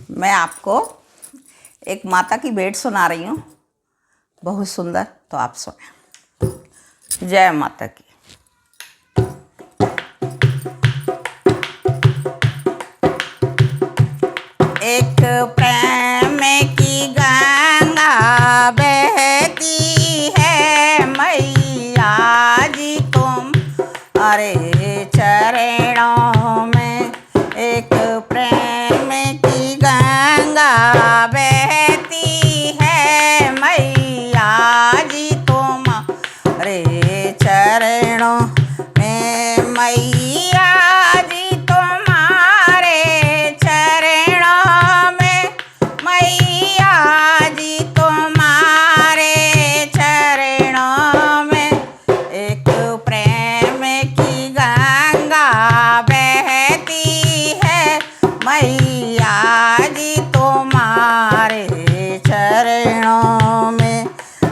मैं आपको एक माता की भेंट सुना रही हूँ, बहुत सुंदर। तो आप सुने। जय माता की। एक प्रेम की गंगा बहती है मैया जी तुम अरे चरणों में। एक प्रेम की गंगा बहती है मैया जी तुम अरे चरणों में। मैया जी तुम्हारे चरणों में, मैया जी तुम्हारे चरणों में एक प्रेम की गंगा बहती है मैया जी तुम्हारे चरणों में।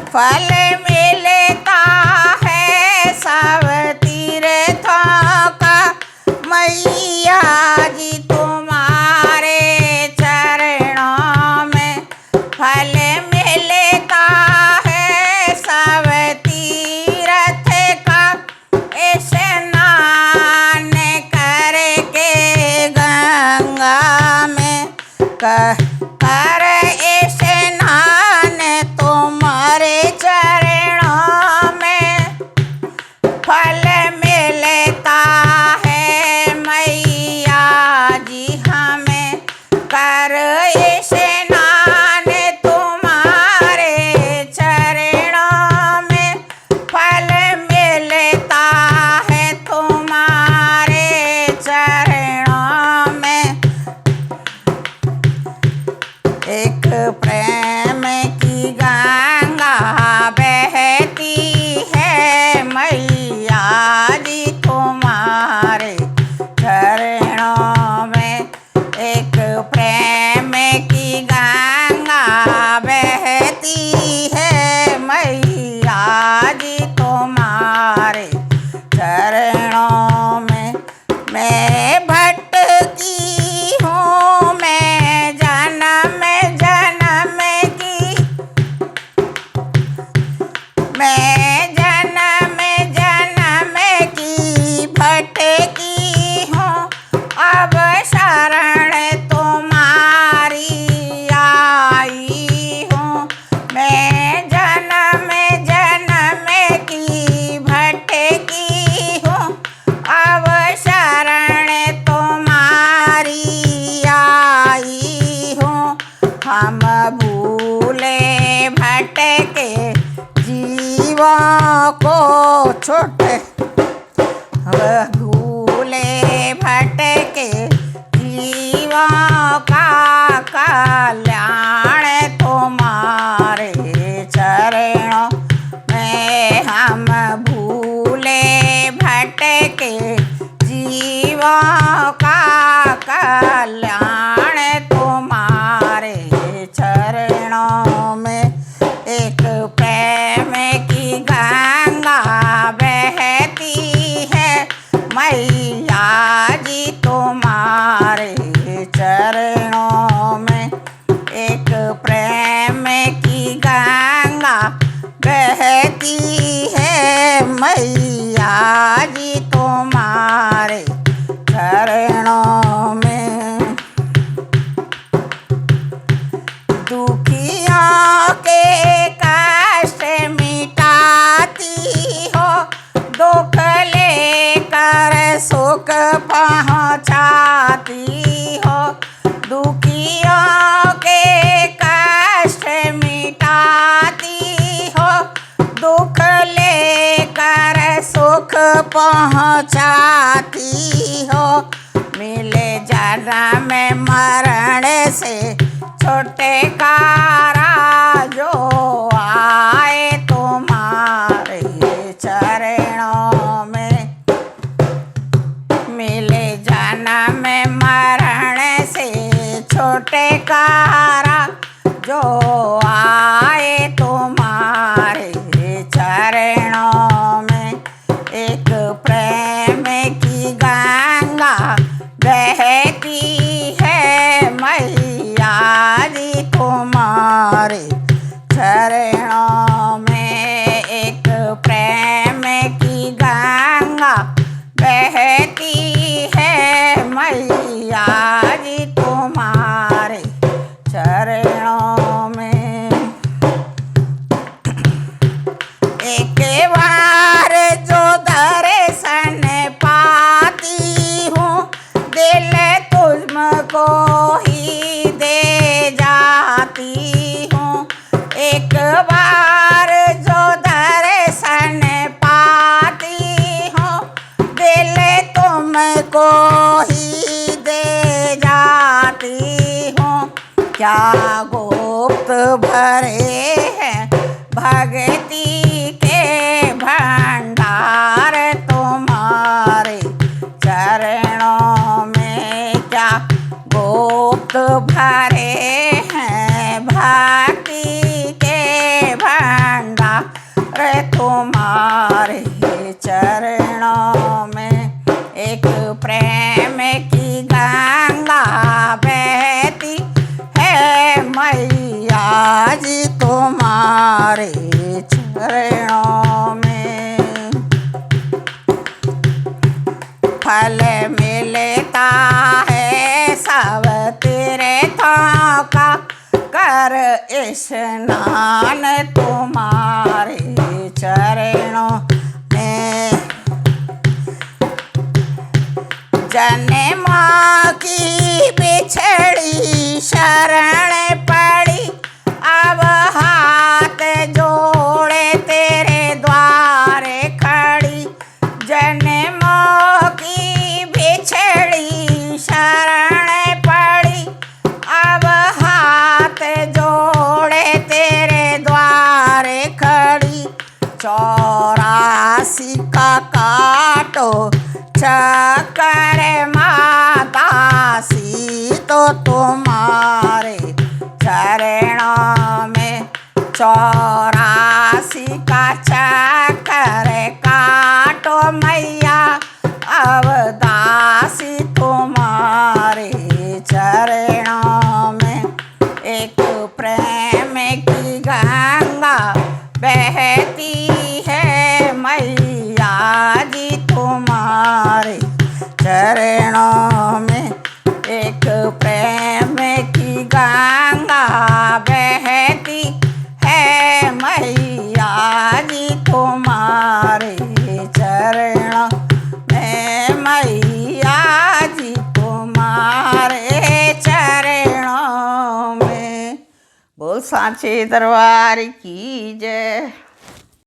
फल मिलता है सब तीर्थों का मैया जी तुम्हारे चरणों में। फल मिलता है सब तीर्थ का स्नान करके गंगा में। कर स्नान तुम्हारे चरणों में फल मिलता है मैया जी हमें। कर स्नान तुम्हारे चरणों में फल मिलता है तुम्हारे चरणों में। एक प्रेम की गंगा बहती है मैया जी तुम्हारे चरणों में। एक प्रेम की गंगा बहती है मैया जी तुम्हारे चरणों में। मैं भटकी हूँ मैं जन्म जन्म की, मैं जन्म जन्म की भटकी हूँ। अब शरण तुम्हारी आई हूँ। मैं जन्म जन्म की भटकी हूँ। अब शरण तुम्हारी आई हूँ। हम भूले भटके जीवों को छोटे, भूले भटके जीवों का कल्याण तुम्हारे चरणों में। हम भूले भटके जीवों का कल्याण तुम्हारे चरणों में। एक प्रेम की गंगा बहती है मैया जी तुम्हारे चरणों में। एक प्रेम की गंगा बहती है मैया जी तुम्हारे चरणों में। दुखियों के कष्ट मिटाती हो, दुख लेकर सुख पहुँचाती हो। दुखियों के कष्ट मिटाती हो, दुख लेकर सुख पहुँचाती हो। मिले जन्म मरण से छुटकारा जो आए तुम्हारे चरणों में। मिले जन्म मरण से छुटकारा जो आए तुम्हारे चरणों में। एक प्रेम की गंगा बहती है मैया एक बार जो दर्शन पाती हूँ दिल तुझको ही दे जाती हूँ। एक बार जो दर्शन पाती हूँ दिल तुमको ही दे जाती हूँ। क्या गुप्त भरे हैं भक्ति के भंडार तुम्हारे चरणों में। क्या गुप्त भरे हैं भक्ति के भंडार तुम्हारे चरणों में। एक प्रेम की गंगा बहती है मैया जी तुम्हारे चरणों में। फल मिलता है सब तीर्थों का कर स्नान तुम्हारे चरणों में। जन्म की बिछड़ी शरण पड़ी अब हाथ जोड़े तेरे द्वारे खड़ी। जन्म की बिछड़ी शरण पड़ी अब हाथ जोड़े तेरे द्वारे खड़ी। 84 का काटो चक्कर माता सी तो तुम्हारे चरणों में। 84 का चक्कर काटो मैया अब दासी तुम्हारे चरणों में। एक प्रेम की गंगा बहती है मैया जी तुम्हारे चरणों में। एक प्रेम की गंगा बहती है मैया जी तुम्हारे चरणों में। मैया जी तुम्हारे चरणों में। बोल सांचे दरबार की जय।